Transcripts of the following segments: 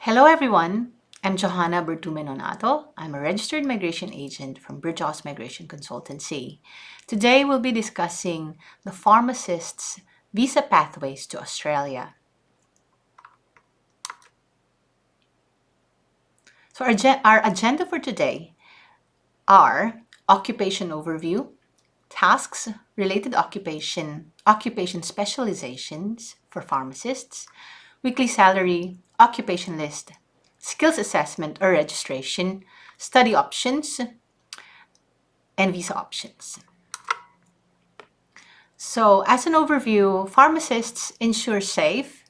Hello everyone, I'm Johanna Bertume-Nonato. I'm a registered migration agent from Bridgehouse Migration Consultancy. Today we'll be discussing the pharmacist's visa pathways to Australia. So our agenda for today are occupation overview, tasks, related occupation specializations for pharmacists, weekly salary, occupation list, skills assessment or registration, study options, and visa options. So as an overview, pharmacists ensure safe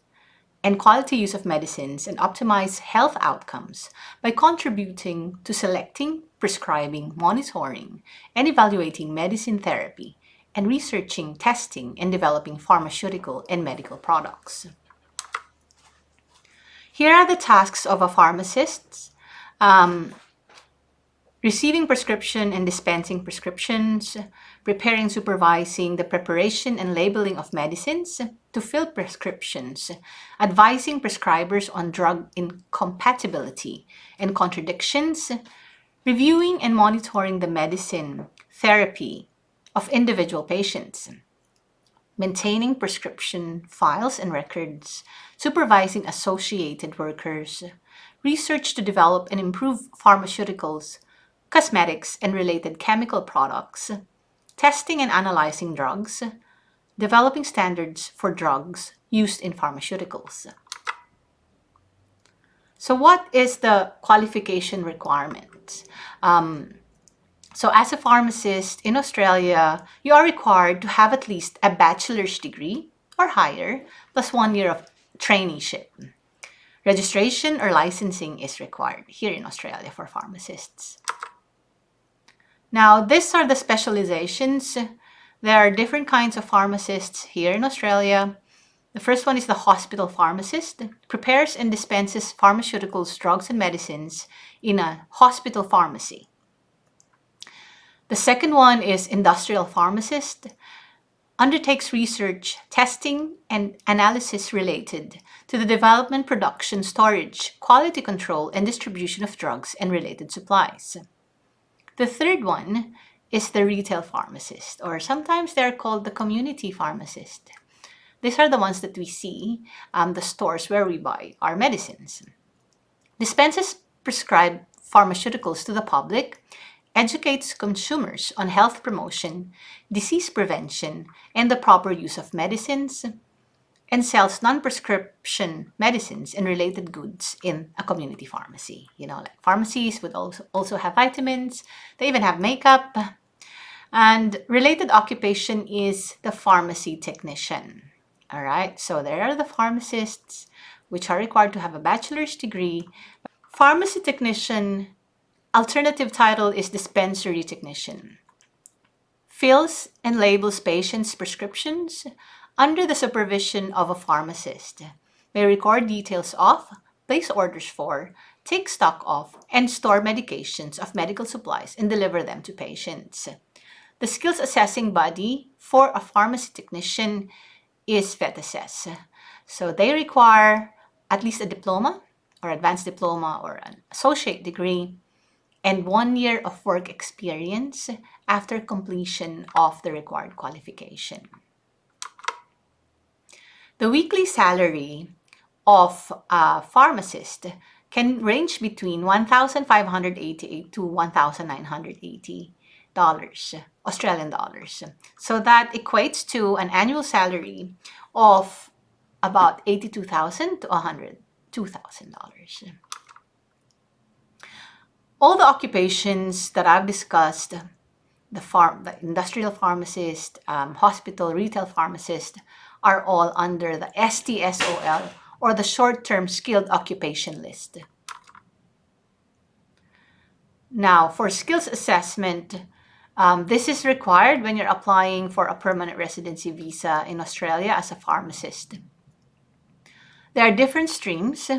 and quality use of medicines and optimize health outcomes by contributing to selecting, prescribing, monitoring, and evaluating medicine therapy, and researching, testing, and developing pharmaceutical and medical products. Here are the tasks of a pharmacist. Receiving prescription and dispensing prescriptions, preparing, supervising the preparation and labeling of medicines to fill prescriptions, advising prescribers on drug incompatibility and contradictions, reviewing and monitoring the medicine therapy of individual patients, maintaining prescription files and records, supervising associated workers, research to develop and improve pharmaceuticals, cosmetics and related chemical products, testing and analyzing drugs, developing standards for drugs used in pharmaceuticals. So what is the qualification requirement? So as a pharmacist in Australia, you are required to have at least a bachelor's degree or higher, plus 1 year of traineeship. Registration or licensing is required here in Australia for pharmacists. Now, these are the specializations. There are different kinds of pharmacists here in Australia. The first one is the hospital pharmacist, prepares and dispenses pharmaceuticals, drugs, and medicines in a hospital pharmacy. The second one is industrial pharmacist, undertakes research, testing, and analysis related to the development, production, storage, quality control, and distribution of drugs and related supplies. The third one is the retail pharmacist, or sometimes they're called the community pharmacist. These are the ones that we see, the stores where we buy our medicines. Dispenses prescribed pharmaceuticals to the public, educates consumers on health promotion, disease prevention, and the proper use of medicines, and sells non-prescription medicines and related goods in a community pharmacy. Like pharmacies would also have vitamins, they even have makeup. And related occupation is the pharmacy technician. All right, so there are the pharmacists, which are required to have a bachelor's degree. Pharmacy technician, alternative title is dispensary technician. Fills and labels patients' prescriptions under the supervision of a pharmacist. May record details of, place orders for, take stock of, and store medications of medical supplies and deliver them to patients. The skills assessing body for a pharmacy technician is VetAssess. So they require at least a diploma or advanced diploma or an associate degree and 1 year of work experience after completion of the required qualification. The weekly salary of a pharmacist can range between $1,588 to $1,980 Australian dollars. So that equates to an annual salary of about $82,000 to $102,000. All the occupations that I've discussed, the industrial pharmacist, hospital, retail pharmacist, are all under the STSOL, or the short-term skilled occupation list. Now, for skills assessment, this is required when you're applying for a permanent residency visa in Australia as a pharmacist. There are different streams.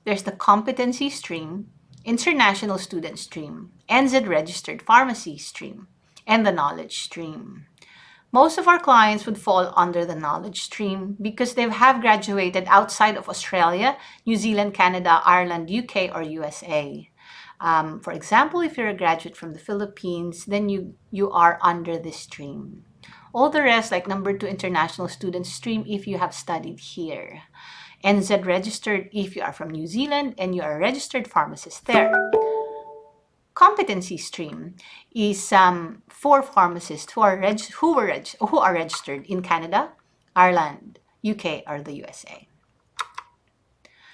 There's the competency stream, international student stream, NZ registered pharmacy stream, and the knowledge stream. Most of our clients would fall under the knowledge stream because they have graduated outside of Australia, New Zealand, Canada, Ireland, UK, or USA. For example, if you're a graduate from the Philippines, then you are under this stream. All the rest, like number 2 international student stream, if you have studied here. NZ registered if you are from New Zealand and you are a registered pharmacist there. Competency stream is for pharmacists who are registered in Canada, Ireland, UK, or the USA.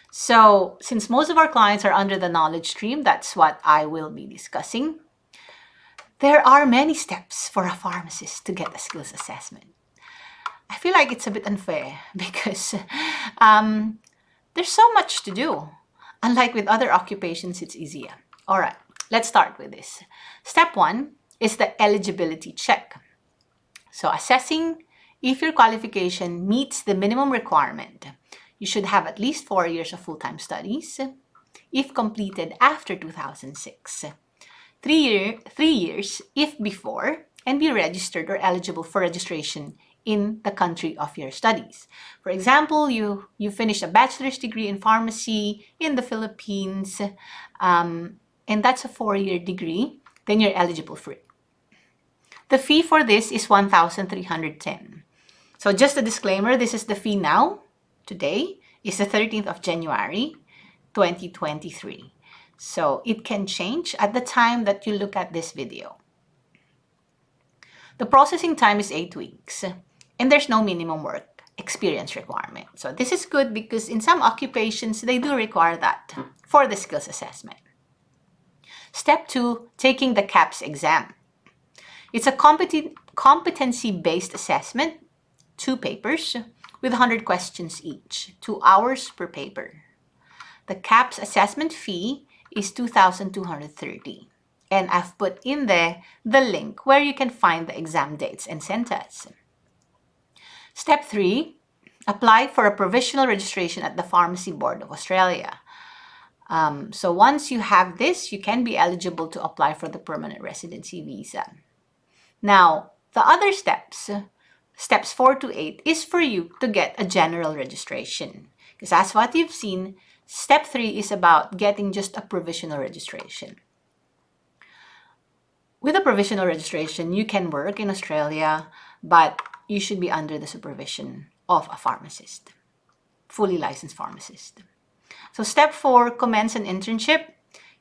So since most of our clients are under the knowledge stream, that's what I will be discussing. There are many steps for a pharmacist to get a skills assessment. I feel like it's a bit unfair because there's so much to do. Unlike with other occupations, it's easier. All right, let's start with this. Step 1 is the eligibility check. So assessing if your qualification meets the minimum requirement. You should have at least 4 years of full-time studies if completed after 2006. 3 years if before, and be registered or eligible for registration in the country of your studies. For example, you finished a bachelor's degree in pharmacy in the Philippines, and that's a 4-year degree, then you're eligible for it. The fee for this is 1,310. So just a disclaimer, this is the fee now. Today is the 13th of January, 2023. So it can change at the time that you look at this video. The processing time is 8 weeks, and there's no minimum work experience requirement. So this is good because in some occupations, they do require that for the skills assessment. Step 2, taking the CAPS exam. It's a competency-based assessment, 2 papers with 100 questions each, 2 hours per paper. The CAPS assessment fee is 2,230. And I've put in there the link where you can find the exam dates and centers. Step 3, apply for a provisional registration at the Pharmacy Board of Australia. So once you have this, you can be eligible to apply for the permanent residency visa. Now, the other steps 4 to 8, is for you to get a general registration. Because as what you've seen, step 3 is about getting just a provisional registration. With a provisional registration, you can work in Australia, but you should be under the supervision of a pharmacist, fully licensed pharmacist. So step 4, commence an internship.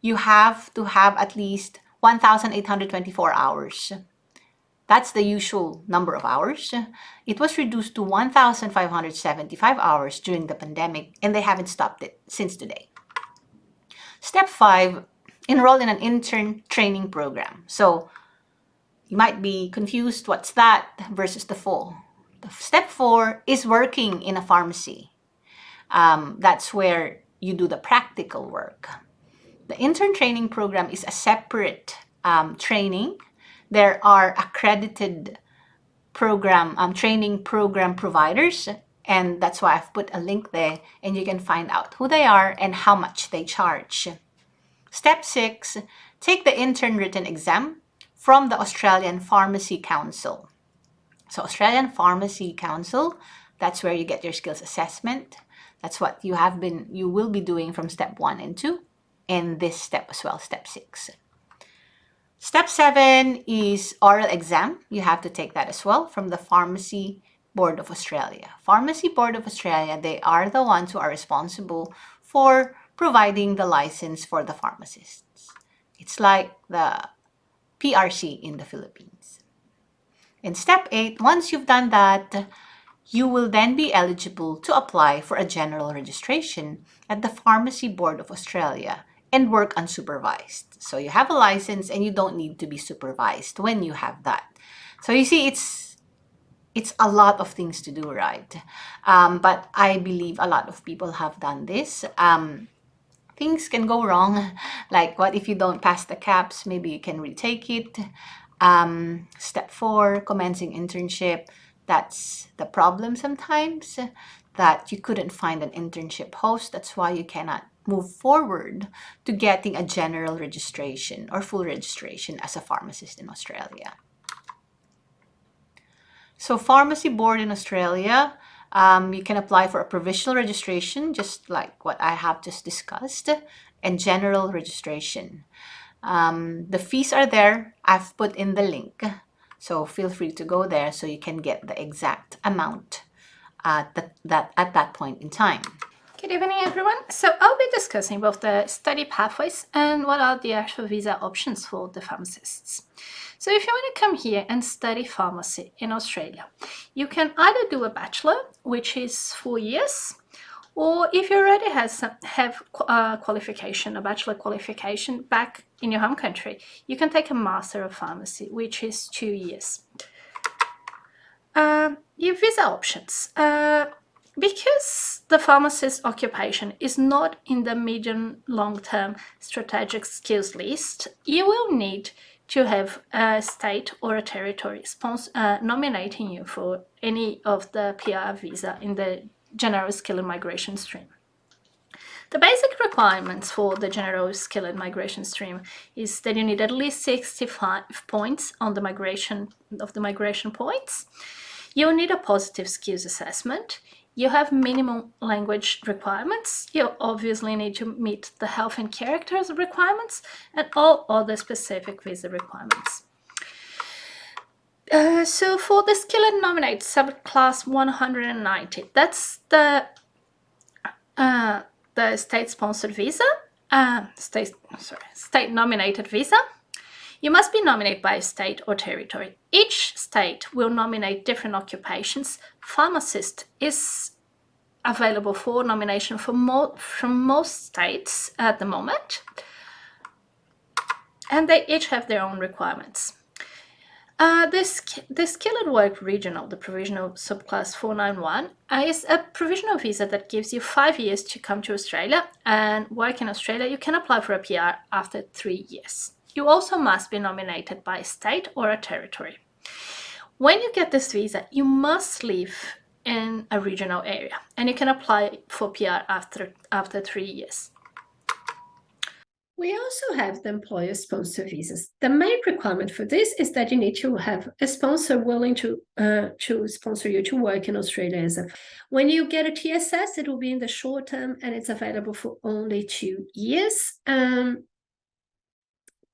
You have to have at least 1,824 hours. That's the usual number of hours. It was reduced to 1,575 hours during the pandemic, and they haven't stopped it since today. Step 5, enroll in an intern training program. So you might be confused, what's that versus the full? Step 4 is working in a pharmacy. That's where you do the practical work. The intern training program is a separate training. There are accredited training program providers, and that's why I've put a link there, and you can find out who they are and how much they charge. Step 6, take the intern written exam from the Australian Pharmacy Council. So Australian Pharmacy Council, that's where you get your skills assessment. That's what you will be doing from step 1 and 2, and this step as well, step 6. Step 7 is oral exam. You have to take that as well from the Pharmacy Board of Australia. Pharmacy Board of Australia, they are the ones who are responsible for providing the license for the pharmacists. It's like the PRC in the Philippines. In step 8, once you've done that, you will then be eligible to apply for a general registration at the Pharmacy Board of Australia and work unsupervised. So you have a license and you don't need to be supervised when you have that. So you see, it's a lot of things to do, right? But I believe a lot of people have done this. Things can go wrong. Like what if you don't pass the CAPS? Maybe you can retake it. Step 4, commencing internship. That's the problem sometimes. that you couldn't find an internship post. That's why you cannot move forward to getting a general registration or full registration as a pharmacist in Australia. So Pharmacy Board in Australia, you can apply for a provisional registration, just like what I have just discussed, and general registration. The fees are there. I've put in the link, so feel free to go there so you can get the exact amount at that point in time. Good evening, everyone. So I'll be discussing both the study pathways and what are the actual visa options for the pharmacists. So if you want to come here and study pharmacy in Australia, you can either do a bachelor, which is 4 years, or if you already have a qualification, a bachelor qualification back in your home country, you can take a master of pharmacy, which is 2 years. Your visa options. Because the pharmacist occupation is not in the medium long-term strategic skills list, you will need to have a state or a territory nominating you for any of the PR visa in the general skill and migration stream. The basic requirements for the general skill and migration stream is that you need at least 65 points on the migration points. You'll need a positive skills assessment. You have minimum language requirements. You obviously need to meet the health and characters requirements and all other specific visa requirements. So for the skill and nominate subclass 190, that's the state-sponsored visa, state-nominated visa. You must be nominated by a state or territory. Each state will nominate different occupations. Pharmacist is available for nomination from most states at the moment, and they each have their own requirements. The Skill and Work Regional, the provisional subclass 491, is a provisional visa that gives you 5 years to come to Australia and work in Australia. You can apply for a PR after 3 years. You also must be nominated by a state or a territory. When you get this visa, you must live in a regional area, and you can apply for PR after 3 years. We also have the employer-sponsor visas. The main requirement for this is that you need to have a sponsor willing to sponsor you to work in Australia. When you get a TSS, it will be in the short term, and it's available for only 2 years.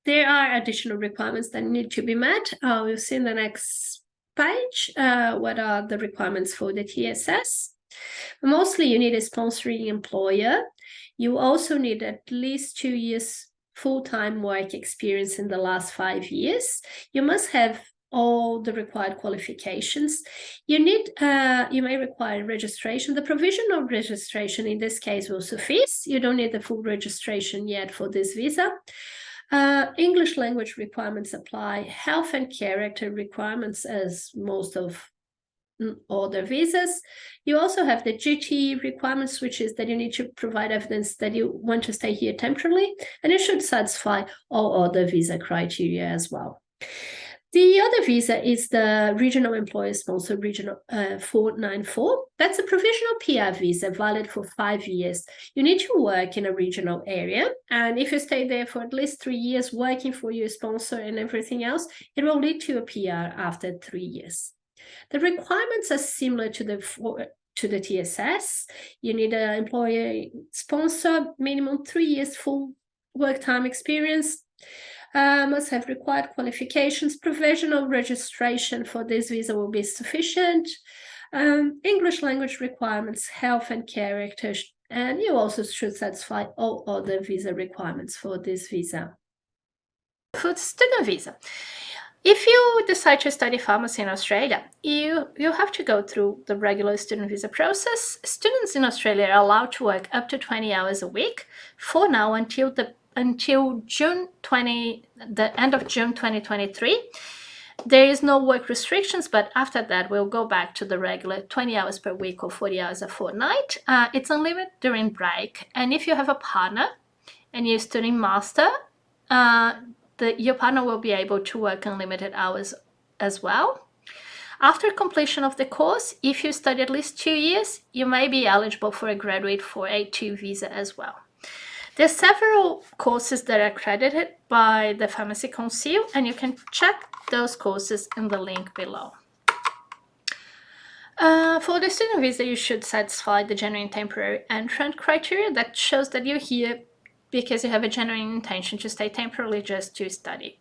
There are additional requirements that need to be met. We'll see in the next page what are the requirements for the TSS. Mostly you need a sponsoring employer. You also need at least 2 years full-time work experience in the last 5 years. You must have all the required qualifications. You may require registration. The provisional registration in this case will suffice. You don't need the full registration yet for this visa. English language requirements apply, health and character requirements as most of other visas. You also have the GT requirements, which is that you need to provide evidence that you want to stay here temporarily, and you should satisfy all other visa criteria as well. The other visa is the Regional Employer Sponsored Regional 494. That's a provisional PR visa valid for 5 years. You need to work in a regional area, and if you stay there for at least 3 years working for your sponsor and everything else, it will lead to a PR after 3 years. The requirements are similar to the TSS. You need an employer sponsor, minimum 3 years full work time experience. Must have required qualifications. Provisional registration for this visa will be sufficient. English language requirements, health and character, and you also should satisfy all other visa requirements for this visa. For the student visa, if you decide to study pharmacy in Australia, you have to go through the regular student visa process. Students in Australia are allowed to work up to 20 hours a week for now until the end of June 2023. There is no work restrictions, but after that, we'll go back to the regular 20 hours per week or 40 hours a fortnight. It's unlimited during break. And if you have a partner and you're studying master, your partner will be able to work unlimited hours as well. After completion of the course, if you study at least 2 years, you may be eligible for a graduate 482 visa as well. There are several courses that are accredited by the Pharmacy Council, and you can check those courses in the link below. For the student visa, you should satisfy the genuine temporary entrant criteria that shows that you're here because you have a genuine intention to stay temporarily just to study.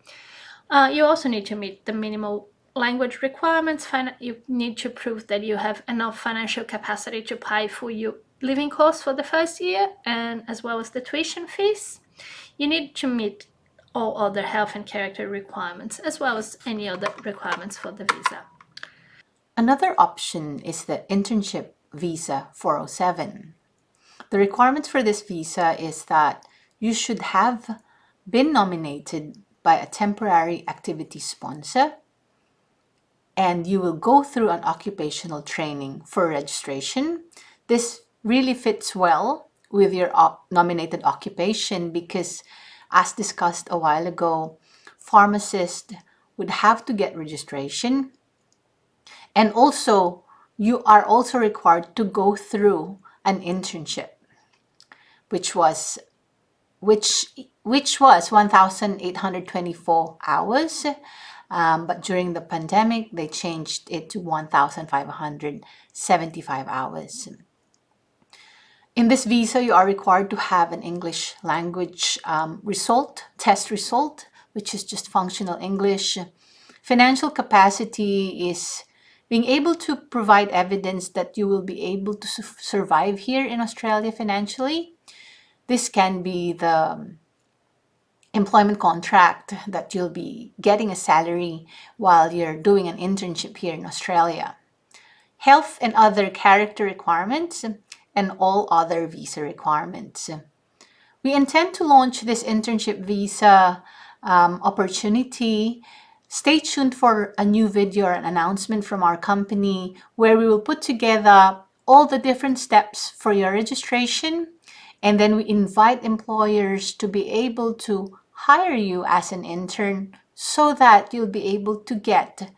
You also need to meet the minimal language requirements. You need to prove that you have enough financial capacity to pay for your living costs for the first year, and as well as the tuition fees. You need to meet all other health and character requirements, as well as any other requirements for the visa. Another option is the internship visa 407. The requirements for this visa is that you should have been nominated by a temporary activity sponsor, and you will go through an occupational training for registration. This really fits well with your nominated occupation because, as discussed a while ago, pharmacists would have to get registration, and also you are also required to go through an internship, which was 1,824 hours, but during the pandemic they changed it to 1,575 hours. In this visa, you are required to have an English language test result, which is just functional English. Financial capacity is being able to provide evidence that you will be able to survive here in Australia financially. This can be the employment contract that you'll be getting a salary while you're doing an internship here in Australia. Health and other character requirements, and all other visa requirements. We intend to launch this internship visa opportunity. Stay tuned for a new video or an announcement from our company where we will put together all the different steps for your registration, and then we invite employers to be able to hire you as an intern so that you'll be able to get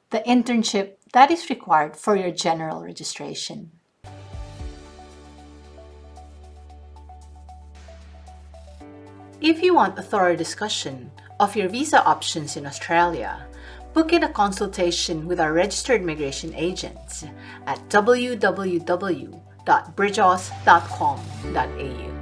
the internship that is required for your general registration. If you want a thorough discussion of your visa options in Australia, book in a consultation with our registered immigration agents at www.bridgeaus.com.au.